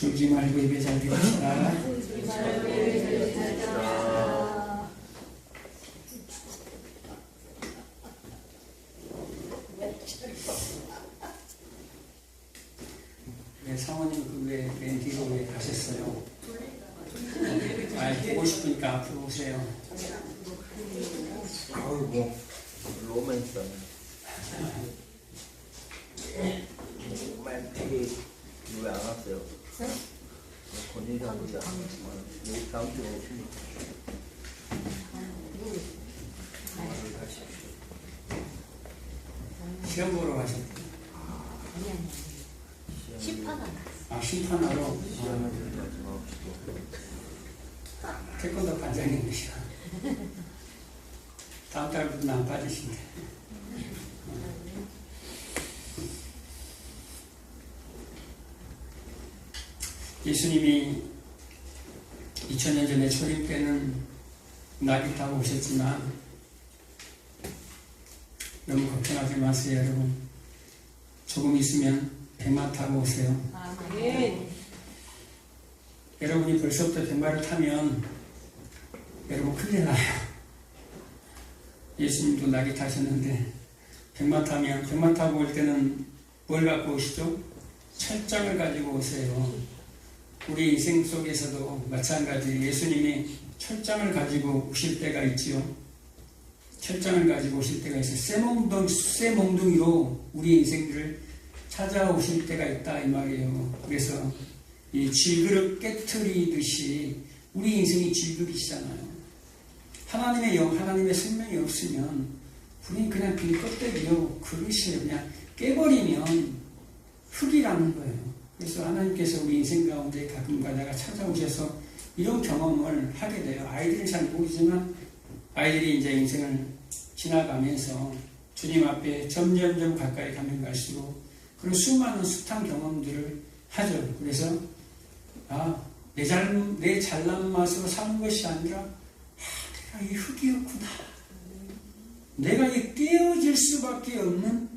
졸지 말고 예배 잘 드립시다. 네, 사모님 그왜 맨 뒤로 왜 가셨어요? 보고 싶으니까 앞으로 오세요. 아이고 로맨스 로맨틱 왜 안 왔어요? 권인상 보자. 여기 다음 주에 오십니까? 시험 보러 가셨대요. 심판하다. 아, 심판하러? 시험을 마지막 태권도 관장님이시라. 다음 달부터는 안 빠지신대. 예수님이 2000년 전에 초림 때는 나귀 타고 오셨지만 너무 걱정하지 마세요, 여러분. 조금 있으면 백마 타고 오세요. 아멘. 여러분이 벌써부터 백마를 타면 여러분 큰일 나요. 예수님도 나귀 타셨는데 백마 타고 올 때는 뭘 갖고 오시죠? 철장을 가지고 오세요. 우리 인생 속에서도 마찬가지 예수님이 철장을 가지고 오실 때가 있지요. 철장을 가지고 오실 때가 있어요. 쇠몽둥이로 우리 인생들을 찾아오실 때가 있다 이 말이에요. 그래서 이 쥐그릇 깨트리듯이 우리 인생이 쥐그릇이잖아요. 하나님의 영, 하나님의 생명이 없으면 우리는 그냥 빈 껍데기요, 그릇이에요. 그냥 깨버리면 흙이라는 거예요. 그래서 하나님께서 우리 인생 가운데 가끔 가다가 찾아오셔서 이런 경험을 하게 돼요. 아이들은 잘 모르지만 아이들이 이제 인생을 지나가면서 주님 앞에 점점점 가까이 가면 갈수록 그런 수많은 숱한 경험들을 하죠. 그래서 내 잘난 맛으로 사는 것이 아니라 내가 이 흙이었구나. 내가 이 깨어질 수밖에 없는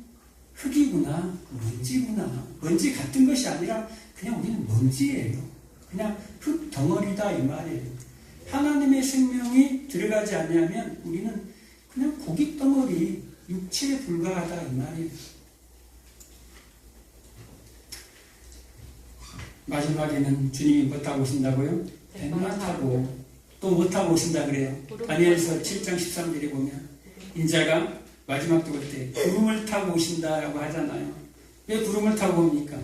흙이구나. 먼지구나. 먼지 같은 것이 아니라 그냥 우리는 먼지예요. 그냥 흙 덩어리다 이 말이에요. 하나님의 생명이 들어가지 않냐면 우리는 그냥 고깃 덩어리, 육체에 불과하다 이 말이에요. 마지막에는 주님이 뭐 타고 오신다고요? 백마 타고 또 뭐 타고 오신다 그래요? 다니엘서 7장 13절에 보면 인자가 마지막 때올 때 구름을 타고 오신다라고 하잖아요. 왜 구름을 타고 옵니까?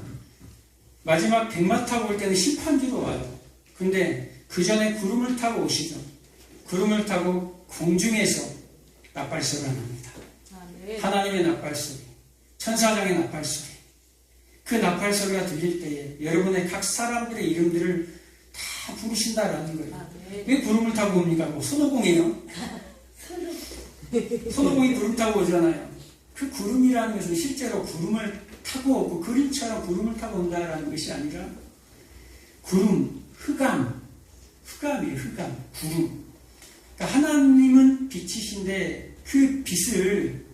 마지막 백마 타고 올 때는 심판주로 와요. 근데 그 전에 구름을 타고 오시죠. 구름을 타고 공중에서 나팔소리가 납니다. 하나님의 나팔소리, 천사장의 나팔소리. 그 나팔소리가 들릴 때에 여러분의 각 사람들의 이름들을 다 부르신다라는 거예요. 왜 구름을 타고 옵니까? 뭐 손오공이에요? 손오공이 구름 타고 오잖아요. 그 구름이라는 것은 실제로 구름을 타고 오고 그림처럼 구름을 타고 온다라는 것이 아니라 구름, 흑암이에요. 흑암, 구름. 그러니까 하나님은 빛이신데 그 빛을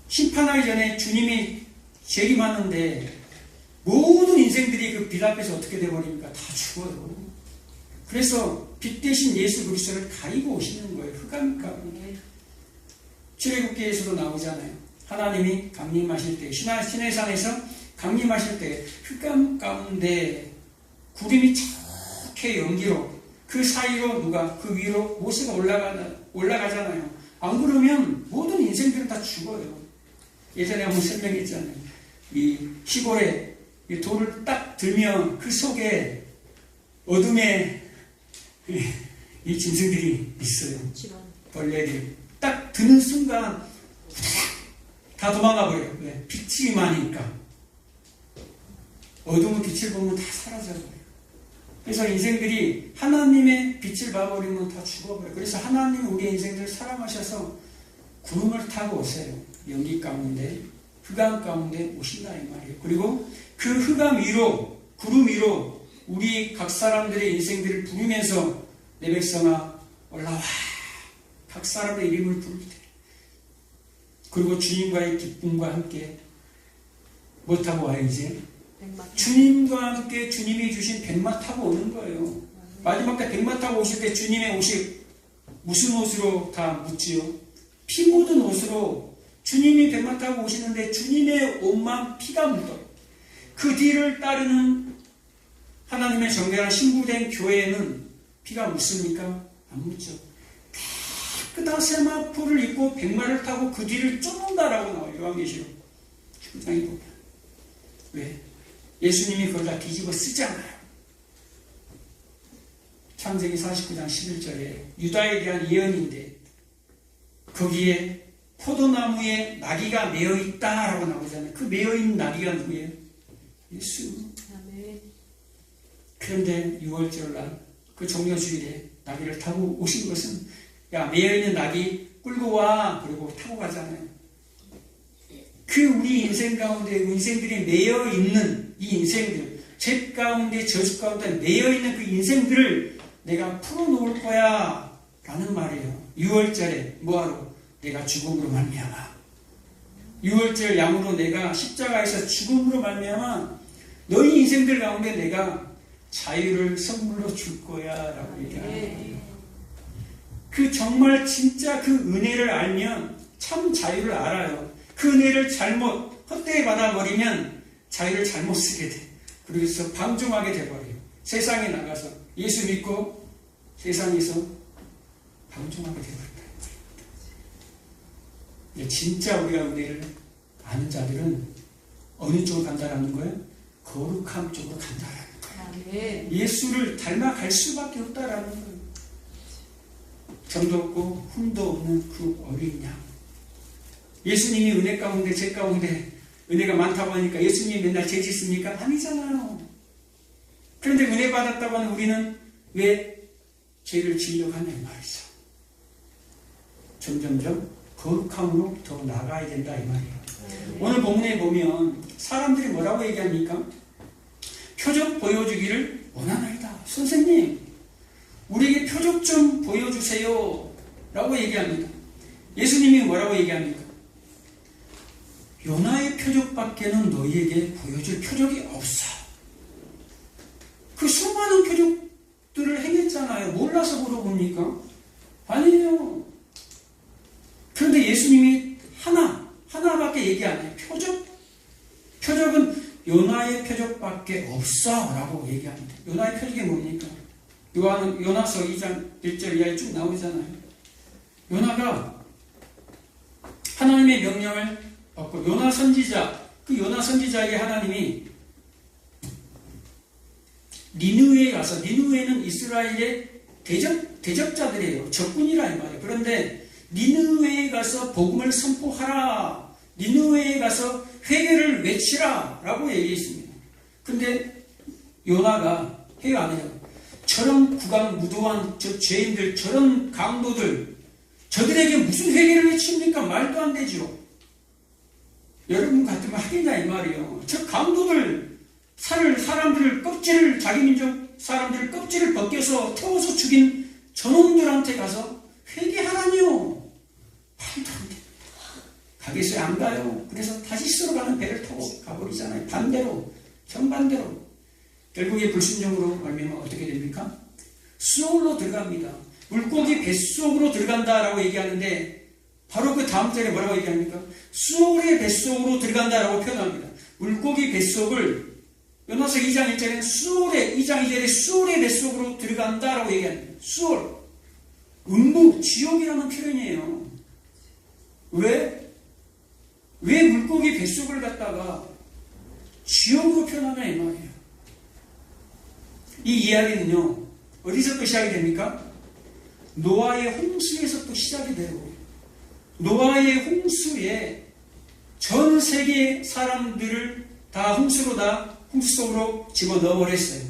심판하기 전에 주님이 재림하는데 모든 인생들이 그 빛 앞에서 어떻게 되어버립니까? 다 죽어요. 그래서 빛 대신 예수 그리스도를 가리고 오시는 거예요. 흑암 가운데. 출애굽기에서도 나오잖아요. 하나님이 강림하실 때, 신의 산에서 강림하실 때 흑암 가운데 구름이 촉해 연기로 그 사이로 그 위로 모세가 올라가잖아요. 안 그러면 모든 인생들은 다 죽어요. 예전에 한번 설명했잖아요. 이 시골에 이 돌을 딱 들면 그 속에 어둠에 이 짐승들이 있어요. 벌레들이. 딱 드는 순간 다 도망가 버려요. 왜? 빛이 많으니까. 어둠은 빛을 보면 다 사라져버려요. 그래서 인생들이 하나님의 빛을 봐버리면 다 죽어버려요. 그래서 하나님이 우리 인생들을 사랑하셔서 구름을 타고 오세요. 연기 가운데, 흑암 가운데 오신다 이 말이에요. 그리고 그 흑암 위로, 구름 위로 우리 각 사람들의 인생들을 부르면서 내 백성아 올라와. 각 사람의 이름을 부를 때. 그리고 주님과의 기쁨과 함께 뭐 타고 와요 이제? 주님과 함께 주님이 주신 백마 타고 오는 거예요. 마지막 때 백마 타고 오실 때 주님의 옷이 무슨 옷으로 다 묻지요? 피 묻은 옷으로 주님이 백마 타고 오시는데 주님의 옷만 피가 묻어요. 그 뒤를 따르는 하나님의 정결한 신부된 교회에는 피가 묻습니까? 안 묻죠. 깨끗한 세마포를 입고 백마를 타고 그 뒤를 쫓는다라고 나와요. 요한계시록 19장에 보면. 왜? 예수님이 그걸 다 뒤집어 쓰잖아요. 창세기 49장 11절에 유다에 대한 예언인데 거기에 포도나무에 나귀가 매어있다라고 나오잖아요. 그 매어있는 나귀가 누구예요? 예수. 그런데 6월절 날 그 종려주일에 나귀를 타고 오신 것은 야 매어있는 나귀 끌고 와 그리고 타고 가잖아요. 그 우리 인생 가운데 인생들이 매여있는 이 인생들 죄 가운데 저주 가운데 매여있는 그 인생들을 내가 풀어놓을 거야 라는 말이에요. 6월절에 뭐하러? 내가 죽음으로 말미암아 6월절 양으로 내가 십자가에서 죽음으로 말미암아 너희 인생들 가운데 내가 자유를 선물로 줄 거야 라고 얘기하는 그 정말 진짜 그 은혜를 알면 참 자유를 알아요. 그 은혜를 잘못 헛되이 받아버리면 자유를 잘못 쓰게 돼. 그래서 방종하게 돼버려요. 세상에 나가서 예수 믿고 세상에서 방종하게 돼버린다. 진짜 우리가 은혜를 아는 자들은 어느 쪽으로 간다라는 거예요? 거룩함 쪽으로 간다라는 거예요. 예수를 닮아갈 수밖에 없다라는 거예요. 정도 없고 흠도 없는 그 어린 양. 예수님이 은혜 가운데 죄 가운데 은혜가 많다고 하니까 예수님이 맨날 죄 짓습니까? 아니잖아요. 그런데 은혜 받았다고 하는 우리는 왜 죄를 지으려고 하냐 이 말이죠. 점점점 거룩함으로 더 나아가야 된다 이 말이에요. 오늘 본문에 보면 사람들이 뭐라고 얘기합니까? 표적 보여주기를 원하나이다. 선생님 우리에게 표적 좀 보여주세요 라고 얘기합니다. 예수님이 뭐라고 얘기합니까? 요나의 표적밖에는 너희에게 보여줄 표적이 없어. 그 수많은 표적들을 행했잖아요. 몰라서 물어봅니까? 아니에요. 그런데 예수님이 하나밖에 얘기 안 해요. 표적은 요나의 표적밖에 없어 라고 얘기합니다. 요나의 표적이 뭡니까? 요나서 2장 1절 이하에 쭉 나오잖아요. 요나가 하나님의 명령을 받고 요나 선지자, 그 요나 선지자에게 하나님이 니느웨에 가서, 니느웨는 이스라엘의 대적자들이에요. 적군이라 이 말이에요. 그런데 니느웨에 가서 복음을 선포하라. 니느웨에 가서 회개를 외치라 라고 얘기했습니다. 근데 요나가 회개 안 해요. 저런 국왕무도한 저 죄인들, 저런 강도들, 저들에게 무슨 회개를 외칩니까? 말도 안 되죠. 여러분 같으면 하겠냐 이 말이에요. 저 강도들, 사람들을 껍질을, 자기 민족 사람들을 껍질을 벗겨서 태워서 죽인 저놈들한테 가서 회개하라니요. 말도 안 돼. 가겠어요? 안 가요. 그래서 다시스로 가는 배를 타고 가버리잖아요. 반대로, 정반대로. 결국에 불순종으로 말미암아 어떻게 됩니까? 수월로 들어갑니다. 물고기 뱃속으로 들어간다라고 얘기하는데 바로 그 다음 절에 뭐라고 얘기합니까? 수월의 뱃속으로 들어간다라고 표현합니다. 물고기 뱃속을 요나서 2장 1절에는 2장 2절에 수월의 뱃속으로 들어간다라고 얘기합니다. 수월, 음부, 지옥이라는 표현이에요. 왜 물고기 뱃속을 갖다가 지옥으로 표현하냐 이 말이에요. 이 이야기는요 어디서부터 시작이 됩니까? 노아의 홍수에서부터 시작이 돼요. 노아의 홍수에 전 세계 사람들을 다 홍수 속으로 집어넣어버렸어요.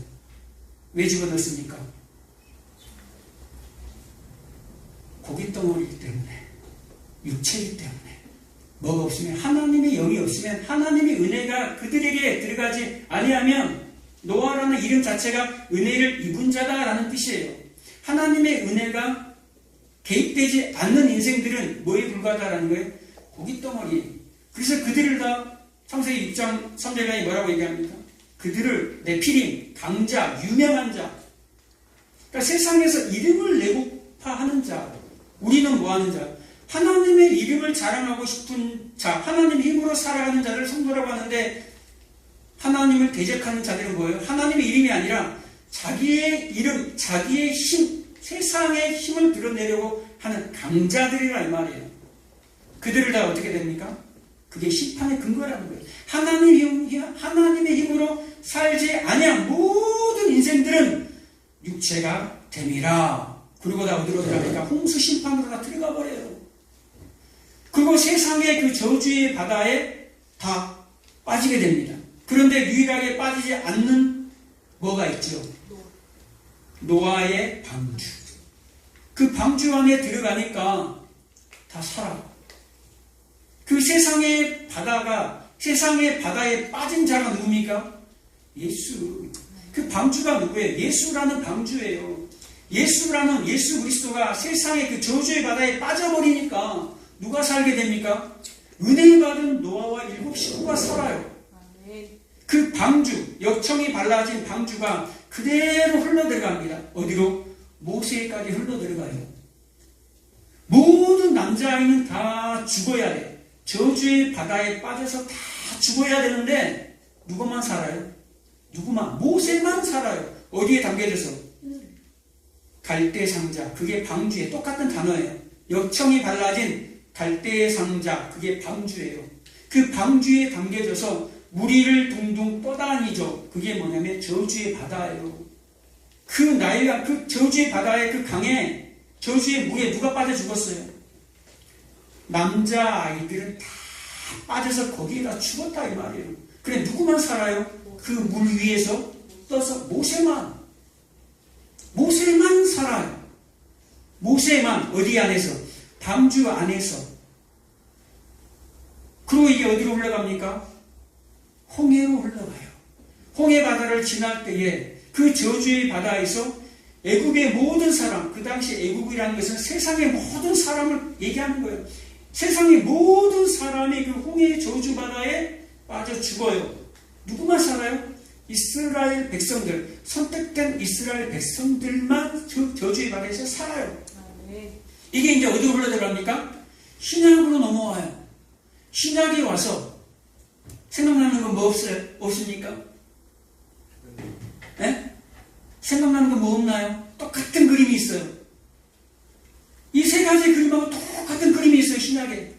왜 집어넣습니까? 고깃덩어리이기 때문에, 육체이기 때문에. 뭐가 없으면, 하나님의 영이 없으면, 하나님의 은혜가 그들에게 들어가지 아니하면 노아라는 이름 자체가 은혜를 입은 자다라는 뜻이에요. 하나님의 은혜가 개입되지 않는 인생들은 뭐에 불과하다라는 거예요? 고깃덩어리. 그래서 그들을 다 창세기 6장 3절에 뭐라고 얘기합니까? 그들을 네피림, 강자, 유명한 자, 그러니까 세상에서 이름을 내고파 하는 자, 우리는 뭐 하는 자? 하나님의 이름을 자랑하고 싶은 자, 하나님의 힘으로 살아가는 자를 성도라고 하는데, 하나님을 대적하는 자들은 뭐예요? 하나님의 이름이 아니라 자기의 이름, 자기의 힘, 세상의 힘을 드러내려고 하는 강자들이라 이 말이에요. 그들을 다 어떻게 됩니까? 그게 심판의 근거라는 거예요. 하나님의 힘으로 살지 아니한 모든 인생들은 육체가 됨이라. 그리고 다 어디로 들어갑니까? 홍수 심판으로 다 들어가 버려요. 그리고 세상의 그 저주의 바다에 다 빠지게 됩니다. 그런데 유일하게 빠지지 않는 뭐가 있죠? 노아의 방주. 그 방주 안에 들어가니까 다 살아. 그 세상의 바다에 빠진 자가 누굽니까? 예수. 그 방주가 누구예요? 예수라는 방주예요. 예수라는 예수 그리스도가 세상의 그 저주의 바다에 빠져버리니까 누가 살게 됩니까? 은혜 받은 노아와 7 식구가 살아요. 그 방주, 역청이 발라진 방주가 그대로 흘러들어갑니다. 어디로? 모세까지 흘러들어가요. 모든 남자아이는 다 죽어야 돼. 저주의 바다에 빠져서 다 죽어야 되는데 누구만 살아요? 모세만 살아요. 어디에 담겨져서? 갈대 상자. 그게 방주에 똑같은 단어예요. 역청이 발라진 갈대 상자. 그게 방주예요. 그 방주에 담겨져서 무리를 둥둥 떠다니죠. 그게 뭐냐면 저주의 바다예요. 그 저주의 바다의 그 강에, 저주의 물에 누가 빠져 죽었어요? 남자아이들은 다 빠져서 거기에다 죽었다 이 말이에요. 그래 누구만 살아요? 그 물 위에서 떠서 모세만 살아요. 모세만 어디 안에서? 방주 안에서. 그리고 이게 어디로 흘러갑니까? 홍해로 흘러가요. 홍해 바다를 지날 때에 그 저주의 바다에서 애국의 모든 사람, 그 당시 애국이라는 것은 세상의 모든 사람을 얘기하는 거예요. 세상의 모든 사람이 그 홍해의 저주 바다에 빠져 죽어요. 누구만 살아요? 이스라엘 백성들, 선택된 이스라엘 백성들만 저주의 바다에서 살아요. 이게 이제 어디로 흘러들어갑니까? 신약으로 넘어와요. 신약이 와서 생각나는 건 뭐 없습니까? 네? 생각나는 건 뭐 없나요? 똑같은 그림이 있어요. 이 세 가지 그림하고 똑같은 그림이 있어요, 신약에.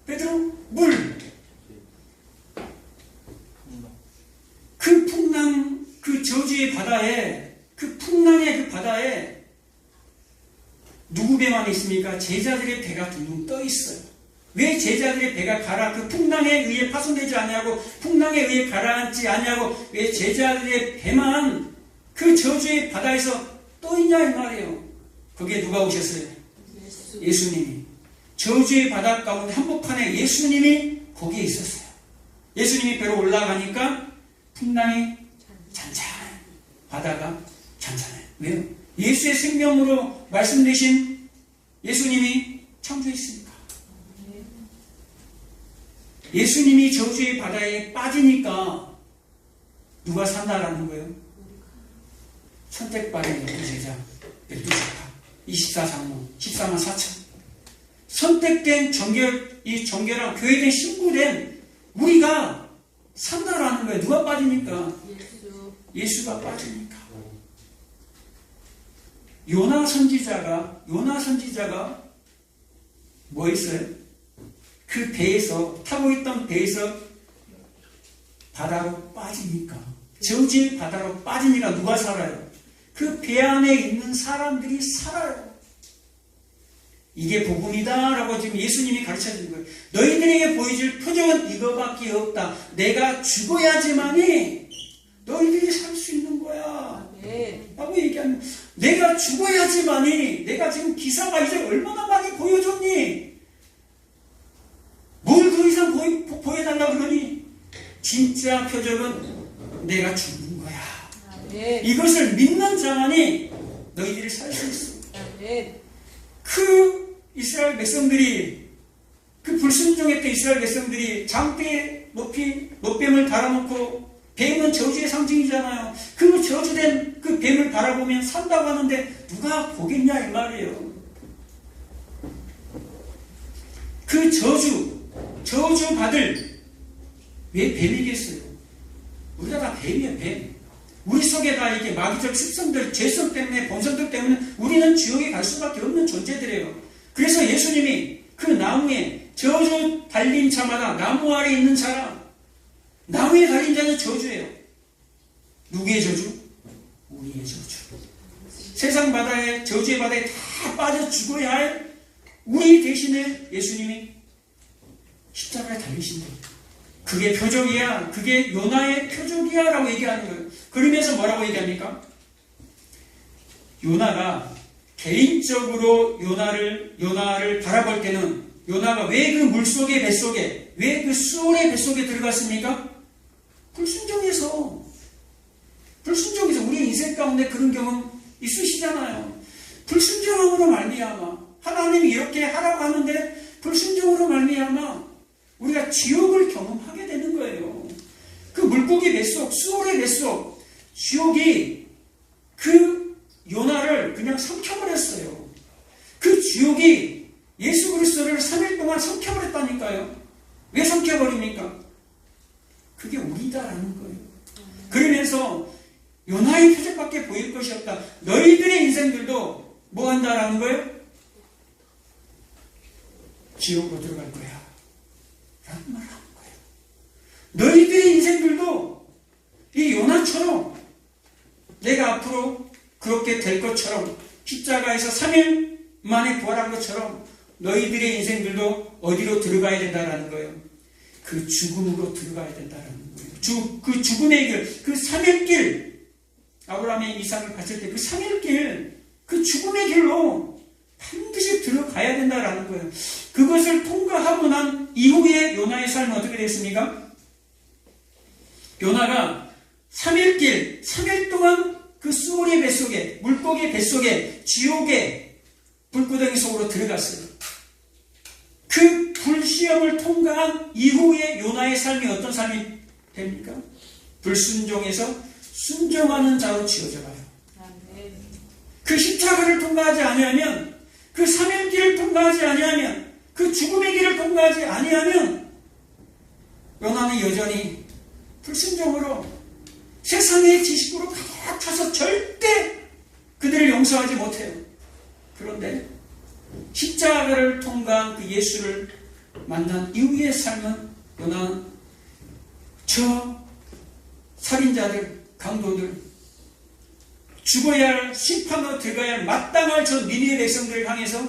베드로, 물. 그 풍랑, 그 저주의 바다에, 그 풍랑의 그 바다에 누구 배만 있습니까? 제자들의 배가 둥둥 떠 있어요. 왜 제자들의 배가 그 풍랑에 의해 파손되지 않냐고, 풍랑에 의해 가라앉지 않냐고, 왜 제자들의 배만 그 저주의 바다에서 떠 있냐 이 말이에요. 거기에 누가 오셨어요? 예수님이. 저주의 바다 가운데 한복판에 예수님이 거기에 있었어요. 예수님이 배로 올라가니까 풍랑이 잔잔해요. 바다가 잔잔해요. 왜요? 예수의 생명으로 말씀되신 예수님이 창조했으니까. 예수님이 저주의 바다에 빠지니까 누가 산다라는 거예요? 선택받은 12제자, 12제파, 24장로, 14만 4천. 선택된 정결한 교회된 신부된 우리가 산다라는 거예요. 누가 빠지니까? 예수가 빠지니까. 요나 선지자가 뭐 했어요? 그 배에서, 타고 있던 배에서 바다로 빠지니까, 저주의 바다로 빠지니까 누가 살아요? 그 배 안에 있는 사람들이 살아요. 이게 복음이다라고 지금 예수님이 가르쳐 주는 거예요. 너희들에게 보여줄 표정은 이거밖에 없다. 내가 죽어야지만이 너희들이 살 수 있는 거야. 라고 얘기하는, 내가 죽어야지만이, 내가 지금 기사가 이제 얼마나 많이 보여줬니? 뭘 더 이상 보여달라고 그러니? 진짜 표적은 내가 죽는 거야. 이것을 믿는 자만이 너희들이 살 수 있어. 그 이스라엘 백성들이 그 불순종했던 이스라엘 백성들이 장대에 노뱀을 달아놓고 뱀은 저주의 상징이잖아요. 그 저주된 그 뱀을 바라보면 산다고 하는데 누가 보겠냐 이 말이에요. 그 저주 받을 왜 뱀이겠어요? 우리가 다 뱀이에요, 뱀. 우리 속에 다 이게 마귀적 습성들, 죄성 때문에, 본성들 때문에 우리는 지옥에 갈 수밖에 없는 존재들이에요. 그래서 예수님이 그 나무에 저주 달린 자마다 나무 아래 있는 자라, 나무에 달린 자는 저주예요. 누구의 저주? 우리의 저주. 세상 바다에, 저주의 바다에 다 빠져 죽어야 할 우리 대신에 예수님이 십자가에 달리신다. 그게 표적이야. 그게 요나의 표적이야. 라고 얘기하는 거예요. 그러면서 뭐라고 얘기합니까? 요나가 개인적으로 요나를 바라볼 때는 요나가 왜 그 물속의 뱃속에, 왜 그 수월의 뱃속에 들어갔습니까? 불순종해서 우리 인생 가운데 그런 경험 있으시잖아요. 불순종함으로 말미암아 하나님이 이렇게 하라고 하는데 불순종으로 말미암아 우리가 지옥을 경험하게 되는 거예요. 그 물고기 뱃속, 수월의 뱃속, 지옥이 그 요나를 그냥 삼켜버렸어요. 그 지옥이 예수 그리스도를 3일 동안 삼켜버렸다니까요. 왜 삼켜버립니까? 그게 우리다라는 거예요. 그러면서 요나의 표적밖에 보일 것이 없다. 너희들의 인생들도 뭐 한다라는 거예요? 지옥으로 들어갈 거야. 라는 말을 하는 거예요. 너희들의 인생들도 이 요나처럼 내가 앞으로 그렇게 될 것처럼 십자가에서 3일 만에 부활한 것처럼 너희들의 인생들도 어디로 들어가야 된다는 거예요. 그 죽음으로 들어가야 된다는 거예요. 그 죽음의 길, 그 3일 길, 아브라함의 이삭을 바칠 때 그 3일 길, 그 죽음의 길로 반드시 들어가야 된다는 거예요. 그것을 통과하고 난 이후에 요나의 삶은 어떻게 됐습니까? 요나가 3일 길, 3일 동안 그 수월의 뱃속에, 물고기 뱃속에, 지옥의 불구덩이 속으로 들어갔어요. 그 불시험을 통과한 이후에 요나의 삶이 어떤 삶이 됩니까? 불순종에서 순종하는 자로 지어져 가요. 그 십자가를 통과하지 아니하면, 그 3일 길을 통과하지 아니하면, 그 죽음의 길을 통과하지 아니하면 요나는 여전히 불순종으로 세상의 지식으로 가득 차서 절대 그들을 용서하지 못해요. 그런데 십자가를 통과한 그 예수를 만난 이후의 삶은 요나는 저 살인자들, 강도들, 죽어야 할 심판으로 들어가야 할 마땅할 저 니느웨 백성들을 향해서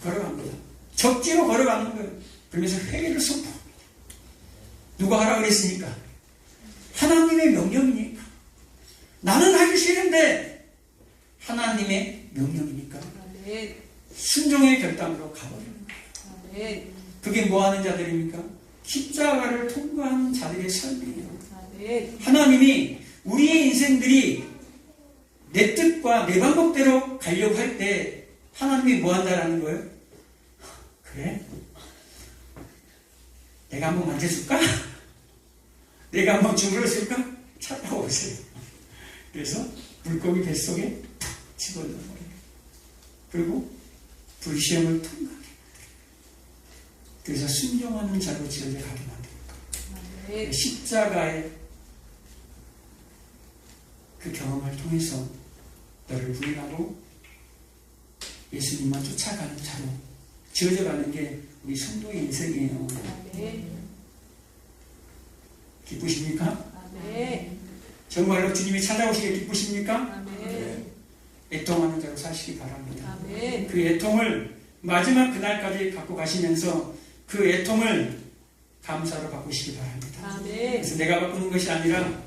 걸어갑니다. 적지로 걸어가는 거예요. 그러면서 회개를 선포합니다. 누가 하라고 그랬습니까? 하나님의 명령이니까. 나는 하기 싫은데 하나님의 명령이니까 순종의 결단으로 가버리는 거예요. 그게 뭐 하는 자들입니까? 십자가를 통과하는 자들의 삶이에요. 하나님이 우리의 인생들이 내 뜻과 내 방법대로 가려고 할 때 하나님이 뭐 한다라는 거예요? 그래? 내가 한번 만져줄까? 내가 한번 주물러줄까? 찾아오세요. 그래서 물고기 뱃속에 집어넣어요. 그리고 불시험을 통과하게 만들어요. 그래서 순종하는 자로 지어져 가게 만듭니다. 십자가의 그 경험을 통해서 너를 부인하고 예수님만 쫓아가는 자로 지어져가는 게 우리 성도의 인생이에요. 기쁘십니까? 정말로 주님이 찾아오시길 기쁘십니까? 애통하는 자로 사시기 바랍니다. 그 애통을 마지막 그날까지 갖고 가시면서 그 애통을 감사로 바꾸시기 바랍니다. 그래서 내가 바꾸는 것이 아니라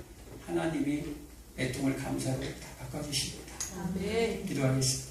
하나님이 애통을 감사로 다 바꿔주십니다. 기도하겠습니다.